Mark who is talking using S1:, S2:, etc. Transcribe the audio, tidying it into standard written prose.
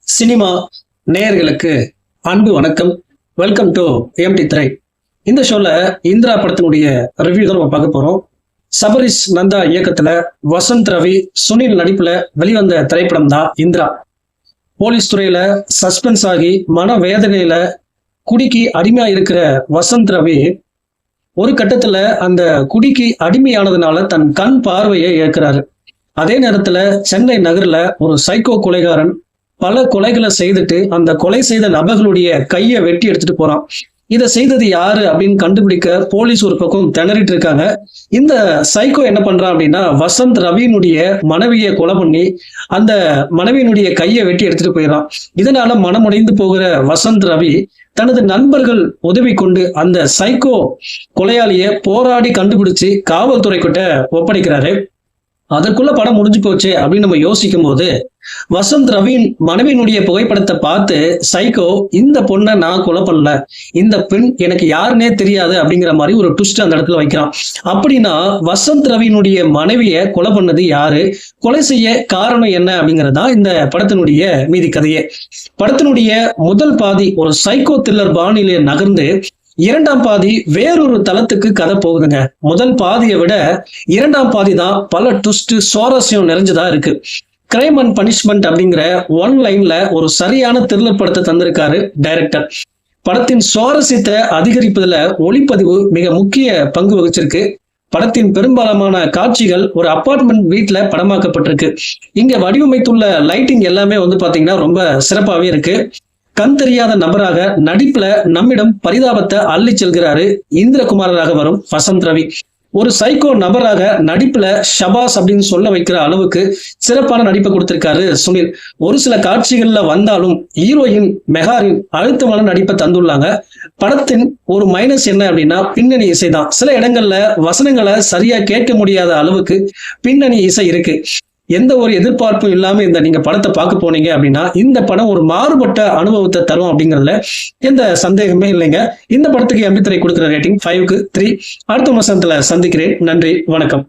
S1: Cinema நேயர்களுக்கு அன்பு வணக்கம். வெல்கம் டு எம்டி திரை. இந்த ஷோல இந்திரா படத்தினுடைய ரிவ்யூ தான் நம்ம பார்க்க போறோம். சபரிஷ் நந்தா இயக்கத்துல வசந்த் ரவி, சுனில் நடிப்புல வெளிவந்த திரைப்படம் தான் இந்திரா. போலீஸ் துறையில சஸ்பென்ஸ் ஆகி மன வேதனையில குடிக்கு அடிமையா இருக்கிற வசந்த் ரவி ஒரு கட்டத்துல அந்த குடிக்கு அடிமையானதுனால தன் கண் பார்வையை இழக்கிறாரு. அதே நேரத்துல சென்னை நகர்ல ஒரு சைக்கோ கொலைகாரன் பல கொலைகளை செய்துட்டு அந்த கொலை செய்த நபர்களுடைய கையை வெட்டி எடுத்துட்டு போறான். இதை செய்தது யாரு அப்படின்னு கண்டுபிடிக்க போலீஸ் ஒரு பக்கம் திணறிட்டு இருக்காங்க. இந்த சைக்கோ என்ன பண்றான் அப்படின்னா, வசந்த் ரவியினுடைய மனைவியை கொலை பண்ணி அந்த மனைவியினுடைய கையை வெட்டி எடுத்துட்டு போயிடறான். இதனால மனமுடைந்து போகிற வசந்த் ரவி தனது நண்பர்கள் உதவி கொண்டு அந்த சைக்கோ கொலையாளிய போராடி கண்டுபிடிச்சு காவல்துறை கிட்ட ஒப்படைக்கிறாரு. அதற்குள்ள படம் முடிஞ்சு போச்சு அப்படின்னு நம்ம யோசிக்கும் போது வசந்த் ரவியின் மனைவியினுடைய புகைப்படத்தை பார்த்து சைக்கோ இந்த பொண்ணை நான் கொலை பண்ணல, இந்த பெண் எனக்கு யாருன்னே தெரியாது அப்படிங்கிற மாதிரி ஒரு ட்விஸ்ட் அந்த இடத்துல வைக்கிறான். அப்படின்னா வசந்த் ரவியினுடைய மனைவியை கொலை பண்ணது யாரு, கொலை செய்ய காரணம் என்ன அப்படிங்கிறதா இந்த படத்தினுடைய மீதி கதையே. படத்தினுடைய முதல் பாதி ஒரு சைக்கோ த்ரில்லர் பாணியிலே நகர்ந்து இரண்டாம் பாதி வேறொரு தளத்துக்கு கதை போகுதுங்க. முதல் பாதியை விட இரண்டாம் பாதி தான் பல ட்விஸ்ட் சுவாரஸ்யம் நிறைஞ்சதா இருக்கு. கிரைம் அண்ட் பனிஷ்மெண்ட் அப்படிங்கிற ஒன் லைன்ல ஒரு சரியான த்ரில்லர் படத்தை தந்திருக்காரு டைரக்டர். படத்தின் சுவாரஸ்யத்தை அதிகரிப்பதுல ஒளிப்பதிவு மிக முக்கிய பங்கு வகிச்சிருக்கு. படத்தின் பெரும்பாலான காட்சிகள் ஒரு அபார்ட்மெண்ட் வீட்டுல படமாக்கப்பட்டிருக்கு. இங்க வடிவமைத்துள்ள லைட்டிங் எல்லாமே பாத்தீங்கன்னா ரொம்ப சிறப்பாவே இருக்கு. கண் தெரியாத நபராக நடிப்புல நம்மிடம் பரிதாபத்தை அள்ளி செல்கிறாரு இந்திரகுமாராக வரும் வசந்த் ரவி. ஒரு சைக்கோ நபராக நடிப்புல ஷபாஸ் அப்படின்னு சொல்ல வைக்கிற அளவுக்கு சிறப்பான நடிப்பை கொடுத்திருக்காரு சுனில். ஒரு சில காட்சிகள்ல வந்தாலும் ஹீரோயின் மெஹாரின் அழுத்தமான நடிப்பை தந்துள்ளாங்க. படத்தின் ஒரு மைனஸ் என்ன அப்படின்னா பின்னணி இசை தான். சில இடங்கள்ல வசனங்களை சரியா கேட்க முடியாத அளவுக்கு பின்னணி இசை இருக்கு. எந்த ஒரு எதிர்பார்ப்பும் இல்லாம நீங்க படத்தை பார்க்க போனீங்க அப்படின்னா இந்த படம் ஒரு மாறுபட்ட அனுபவத்தை தரும் அப்படிங்கிறதுல எந்த சந்தேகமே இல்லைங்க. இந்த படத்துக்கு எம்பி திரை கொடுக்குற ரேட்டிங் 5க்கு 3. அடுத்த மாசத்துல சந்திக்கிறேன். நன்றி, வணக்கம்.